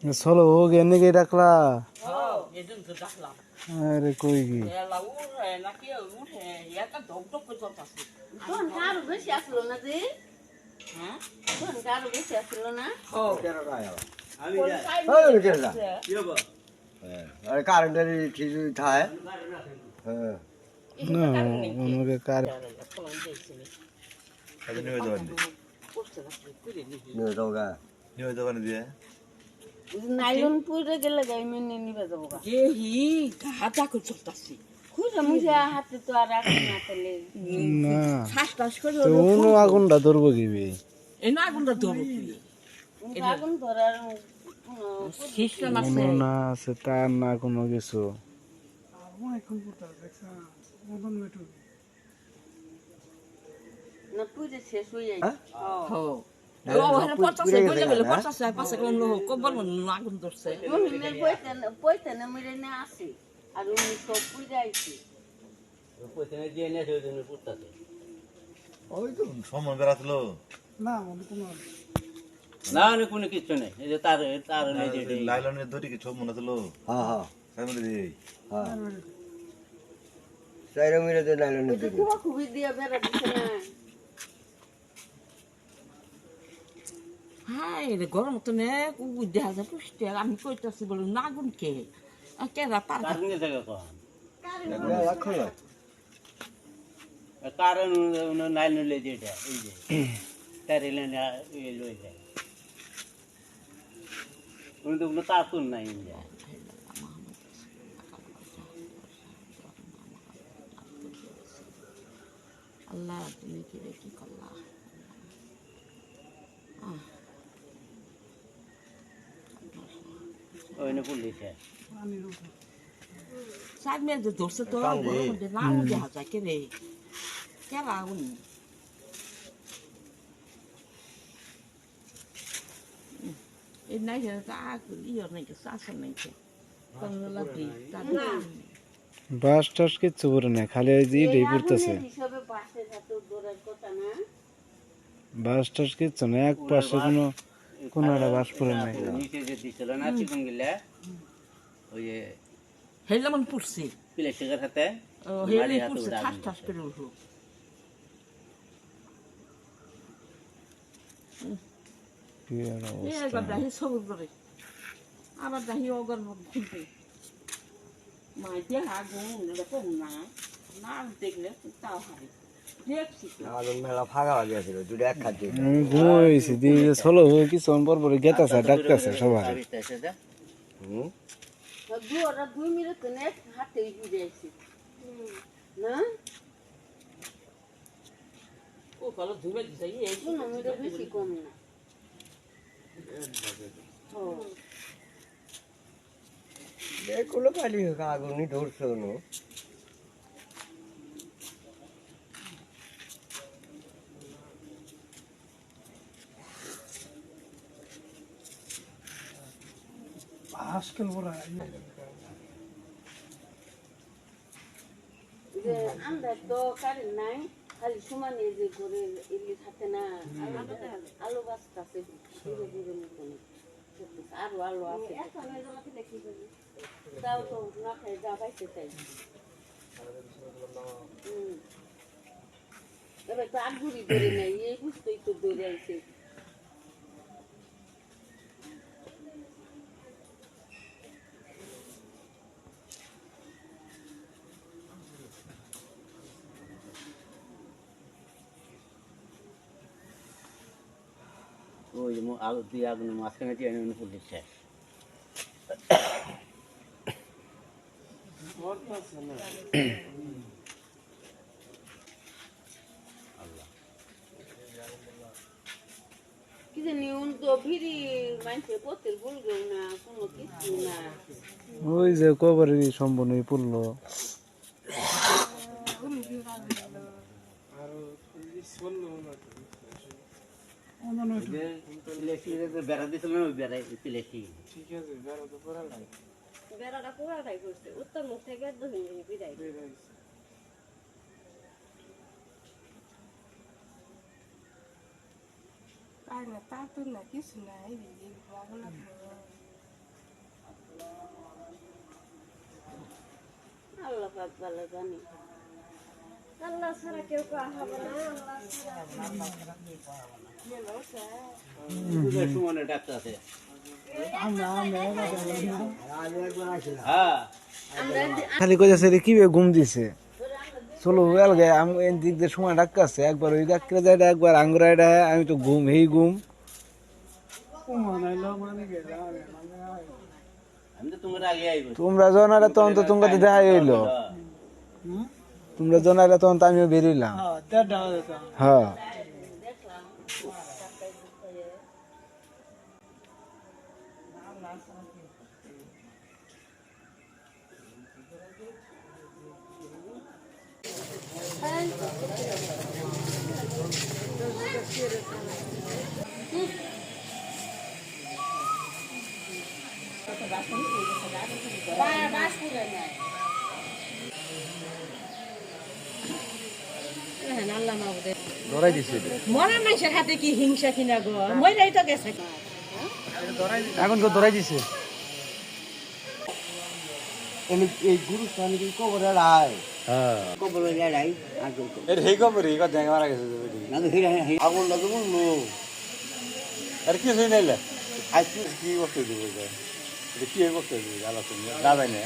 চলো ও গেনে কে ডাকলা এদিন তো ডাকলাম আরে কই কি এলা উঠে নাকি উঠে একটা ধক ধক করে চলতেছে তখন কারো বেশি আসলো না যে হ্যাঁ তখন কারো বেশি আসলো না ও अरे कारण ठीक था है না ওনাকে কার ಅದು ನೀವೇ ತಗೊಂಡು नहीं होगा ನೀವೇ ತಗೊಂಡಿದ್ದೀಯ নাইলন পুরে গেলে গাই মেনে নিবে যাবো গা যে হি হাতা করে চলতেছে খুঁজে মুঝে হাতে তো আর রাখি না তাহলে না শ্বাস টাস করে তো উনো আগুনটা ধরবো কিবে এই না আগুনটা ধরো আগুন ধরার সিস্টেম আছে উনো না আছে তার না কোনো কিছু না পুরে শেষ হয়ে যায় হো ওখানে পচাছে বলে বলে পচাছে পাশে কোন লোক কবল আগুন ধরছে মহিমের পয়তে না মিলে না আসে আর উনি সব পুরে আইছে ওই তো সময় বেড়াতলো না না কোনো কিছু নেই এই যে তার তার নেই যে লাইলনের দড়ি কি ছব মনে হলো हाँ हाँ তার মধ্যে দিই हाँ साइड में रहते नाइलॉन ওই যে খুব খুবই দিয়ে বেড়া দিছে না হ্যাঁ রে গরম তো নে দেখা যায় পুষ্টি আমি কইতাছি বলে না আগুন কে কেরা পার তার নিয়ে জায়গা কো रखो ना কারণ নাইল নলে যেটা এই যে তার এলেন এই লই যায় উনি তো কোনো তাতুন নাই ইন্ডিয়া আল্লাহ তুমি কি রে কি করলা ওই না পুলিশে সাইড মে ধরছে তো না দেখা যায় কে রে কেরা আগুন এই নাই যে তা ইয়ে নাই যে শাসন নাই যে কংলা দি তা বাস টাস কিচ্ছু পরে না খালি এই যে ইটাই পড়তেছে হিসাবে পাশে যাতে দৌড়ার কথা না বাস টাস কিচ্ছু না এক পাশে কোনো একটা বাস পরে নাই নিচে যে দিছিল না চিকন গিলা ওই যে হেলা মন পুরছি প্লেস্টিকের হাতে হেলা পুরছি ঠাস ঠাস করে উঠলো কি আর এই অবস্থা দাহি সবুজ করে আবার দাহি অগর খুলবে মাই দিয়ে আগুন এরকম না না দেখলে তাও হারি দেখছি नाइलॉन मेला फागा हो गया ছিল দুটো এক খাতে আমি ঘুমাইছি দিয়ে চলো কিছুক্ষণ পর পরে গেতাছে ডাকতেছে সবাই ওরা 2 মিনিট না হাতে ঘুরে আইছে না ও কল ধুবে দিছে এই শুনো মিটা বেশি কম না ও দেখলো খালি আগুনই ধরছে নো যে আমরা তো কারেন্ট নাই খালি সমানে যে ঘরে এলি থাকে না আলো বাঁচতেছে ধীরে ধীরে মতন আরো আলো আছে তাও তো না খাই যা পাইছে তাই এবার তো আগুরি ধরে নাই এই বুঝতেই তো ধরে আইছে ওই যে আগুন দিয়ে আগুন মাঝখানে দিয়ে এনে পুলিশ শেষ কি জানি উন তো ভিড়ি মানুষে পথের বলবেও না কোনো কিছু না ওই যে কবরে সম্পূর্ণ পড়লো বেড়া দিছিল না ওই বেড়াই প্লেসি বেড়াটা পুরাটাই করছে উত্তর মুখ থেকে একদম বিদায় তা তো না কিছু নাই আল্লাহ পাক ভালো জানি আল্লাহ ছাড়া কেউ হবে না সুমনের ডাক্তার আছে হ্যাঁ খালি কইছে রে কি ঘুম দিছে চলো ওয়াল গে আমি এই দিক দিয়ে সময় ডাকছে একবার ওই ডাকরে যায় একবার আঙ্গুরায় ডায় আমি তো ঘুম হেই ঘুম আমি তো তোমার আগে আইবো তোমরা জনারে তখন তো তোমাকে দেখাই হইলো তোমরা জনারে তখন তো আমিও বেরিলাম হ্যাঁ ধরাই দিছে মরা মানুষের হাতে কি হিংসা কিনা গো মইরাই তো গেছে এখন তো ধরাই দিছে এই গুরু স্বামী কবরে রায় হ্যাঁ কবর লড়াই আগে এর হেই কবরি কত জায়গা মারা গেছে না তো হিরা আগুন লাগে বললো আর কি হই নাইলে আজকে কি করতে দিবে এটা কি করতে দিবে আলাদা না